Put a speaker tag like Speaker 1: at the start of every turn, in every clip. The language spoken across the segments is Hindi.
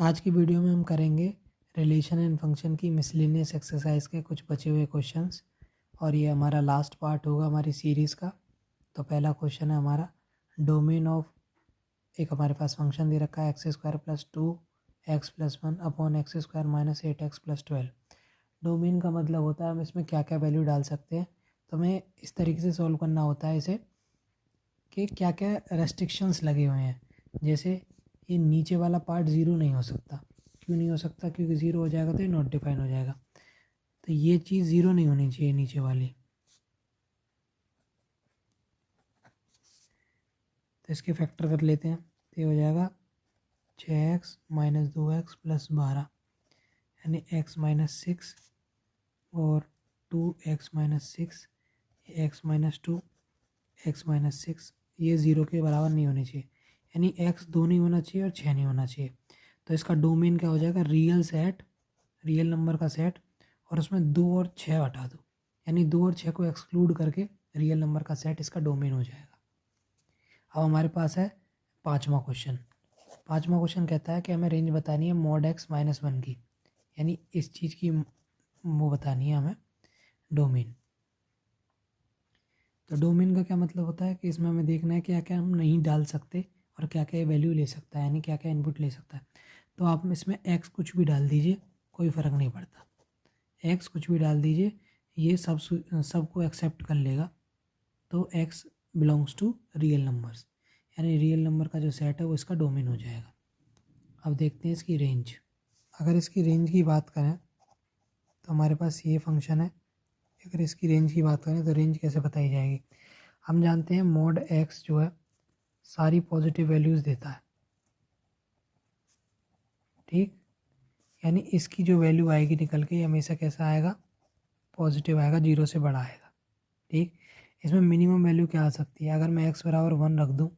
Speaker 1: आज की वीडियो में हम करेंगे रिलेशन एंड फंक्शन की मिसलेनियस एक्सरसाइज के कुछ बचे हुए क्वेश्चंस और ये हमारा लास्ट पार्ट होगा हमारी सीरीज़ का। तो पहला क्वेश्चन है हमारा डोमेन ऑफ एक हमारे पास फंक्शन दे रखा है x² + 2x + 1 upon x² - 8x + 12। Domain का मतलब होता है हम इसमें क्या क्या वैल्यू डाल सकते हैं। तो हमें इस तरीके से सॉल्व करना होता है इसे कि क्या क्या रेस्ट्रिक्शंस लगे हुए हैं। जैसे ये नीचे वाला पार्ट ज़ीरो नहीं हो सकता। क्यों नहीं हो सकता? क्योंकि ज़ीरो हो जाएगा तो ये नॉट डिफाइन हो जाएगा। तो ये चीज़ ज़ीरो नहीं होनी चाहिए नीचे वाली। तो इसके फैक्टर कर लेते हैं। तो ये हो जाएगा 6x - 2x + 12 यानी x - 6 और 2x - 6 x - 2 x - 6 ये ज़ीरो के बराबर नहीं होनी चाहिए। यानी x 2 नहीं होना चाहिए और 6 नहीं होना चाहिए। तो इसका डोमेन क्या हो जाएगा? रियल सेट, रियल नंबर का सेट और उसमें 2 और 6 हटा दो। यानी 2 और 6 को एक्सक्लूड करके रियल नंबर का सेट इसका डोमेन हो जाएगा। अब हमारे पास है पाँचवा क्वेश्चन। पाँचवा क्वेश्चन कहता है कि हमें रेंज बतानी है mod x - 1 की, यानी इस चीज़ की वो बतानी है हमें डोमेन। तो डोमेन का क्या मतलब होता है कि इसमें हमें देखना है क्या क्या हम नहीं डाल सकते और क्या क्या वैल्यू ले सकता है, यानी क्या क्या इनपुट ले सकता है। तो आप इसमें x कुछ भी डाल दीजिए, कोई फ़र्क नहीं पड़ता। x कुछ भी डाल दीजिए, ये सबको एक्सेप्ट कर लेगा। तो x belongs to real numbers, यानी रियल नंबर का जो सेट है वो इसका डोमेन हो जाएगा। अब देखते हैं इसकी रेंज। अगर इसकी रेंज की बात करें तो हमारे पास ये फंक्शन है। अगर इसकी रेंज की बात करें तो रेंज कैसे बताई जाएगी? हम जानते हैं mod x जो है सारी पॉजिटिव वैल्यूज़ देता है, ठीक। यानी इसकी जो वैल्यू आएगी निकल के हमेशा कैसा आएगा? पॉजिटिव आएगा, जीरो से बड़ा आएगा, ठीक। इसमें मिनिमम वैल्यू क्या आ सकती है? अगर मैं x = 1 रख दूँ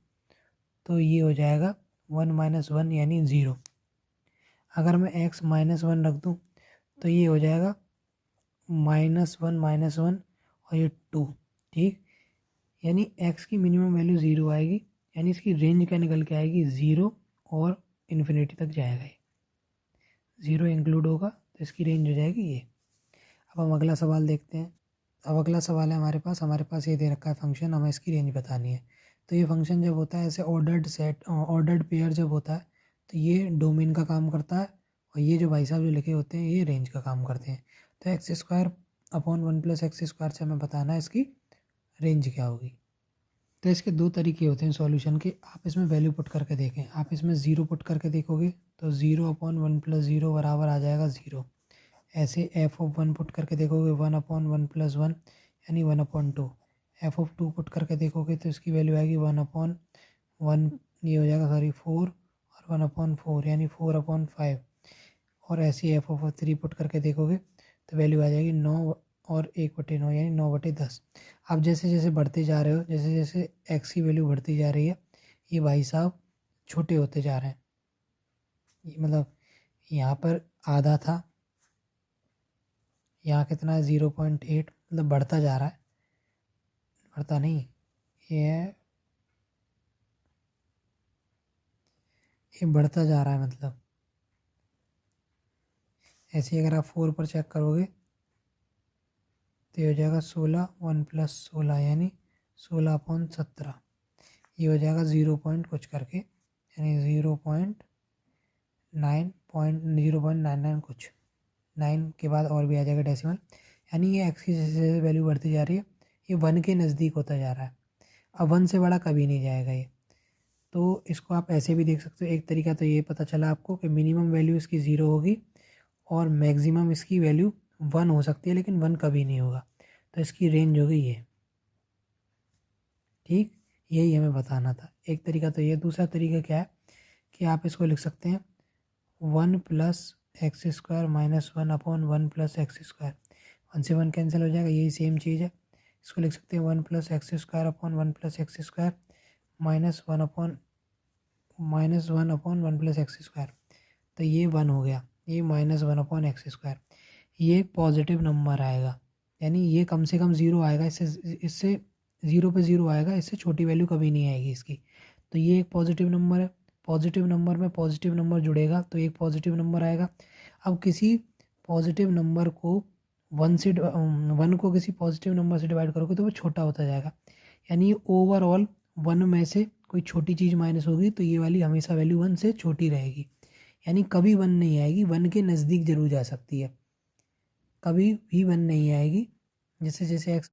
Speaker 1: तो ये हो जाएगा 1 - 1 यानी ज़ीरो। अगर मैं x - 1 रख दूँ तो ये हो जाएगा -1 - 1 और ये 2, ठीक। यानी x की मिनिमम वैल्यू ज़ीरो आएगी, यानी इसकी रेंज क्या निकल के आएगी? ज़ीरो और इन्फिनिटी तक जाएगा ये। ज़ीरो इंक्लूड होगा तो इसकी रेंज हो जाएगी ये। अब हम अगला सवाल देखते हैं। अब अगला सवाल है हमारे पास ये दे रखा है फंक्शन, हमें इसकी रेंज बतानी है। तो ये फंक्शन जब होता है ऐसे ऑर्डर्ड पेयर जब होता है तो ये डोमेन का काम करता है और ये जो भाई साहब जो लिखे होते हैं ये रेंज का काम करते हैं। तो x² अपॉन 1 + x² से हमें बताना है इसकी रेंज क्या होगी। तो इसके दो तरीके होते हैं सॉल्यूशन के। आप इसमें वैल्यू पुट करके देखें। आप इसमें ज़ीरो पुट करके देखोगे तो 0/1 + 0 बराबर आ जाएगा ज़ीरो। ऐसे f(1) पुट करके देखोगे 1/1 + 1 यानी 1/2। f(2) पुट करके देखोगे तो इसकी वैल्यू आएगी 1/1, ये हो जाएगा 4 और 1/4 यानी 4/5। और ऐसे f(3) पुट करके देखोगे तो वैल्यू आ जाएगी 9 और 1/9 यानी 9/10। आप जैसे जैसे बढ़ते जा रहे हो, जैसे जैसे x की वैल्यू बढ़ती जा रही है, ये भाई साहब छोटे होते जा रहे हैं। ये मतलब यहाँ पर आधा था, यहाँ कितना है? 0.8, मतलब बढ़ता जा रहा है, बढ़ता नहीं, ये बढ़ता जा रहा है। मतलब ऐसे ही अगर आप 4 पर चेक करोगे तो ये हो जाएगा 16, 1 + 16 यानी 16/17। ये हो जाएगा 0 पॉइंट कुछ करके, यानी 0.99 कुछ, 9 के बाद और भी आ जाएगा डेसिमल। यानी ये x की जैसे जैसे वैल्यू बढ़ती जा रही है ये 1 के नज़दीक होता जा रहा है। अब 1 से बड़ा कभी नहीं जाएगा ये। तो इसको आप ऐसे भी देख सकते हो। एक तरीका तो ये पता चला आपको कि मिनिमम वैल्यू इसकी ज़ीरो होगी और मैक्सिमम इसकी वैल्यू 1 हो सकती है, लेकिन 1 कभी नहीं होगा। तो इसकी रेंज होगी ये, ठीक। यही हमें बताना था। एक तरीका तो ये। दूसरा तरीका क्या है कि आप इसको लिख सकते हैं 1 + x² - 1/1 + x²। 1 से 1 कैंसिल हो जाएगा, यही सेम चीज़ है। इसको लिख सकते हैं 1 + x² अपॉन 1 + x² -1/1 + x²। तो ये 1 हो गया, ये -1/x²। ये एक पॉजिटिव नंबर आएगा, यानी ये कम से कम ज़ीरो आएगा। इससे ज़ीरो पे ज़ीरो आएगा, इससे छोटी वैल्यू कभी नहीं आएगी इसकी। तो ये एक पॉजिटिव नंबर है, पॉजिटिव नंबर में पॉजिटिव नंबर जुड़ेगा तो एक पॉजिटिव नंबर आएगा। अब किसी पॉजिटिव नंबर को 1 को किसी पॉजिटिव नंबर से डिवाइड करोगे तो वो छोटा होता जाएगा, यानी ओवरऑल 1 में से कोई छोटी चीज़ माइनस होगी तो ये वाली हमेशा वैल्यू 1 से छोटी रहेगी, यानी कभी 1 नहीं आएगी, 1 के नज़दीक ज़रूर जा सकती है, कभी भी 1 नहीं आएगी। जैसे जैसे एक्स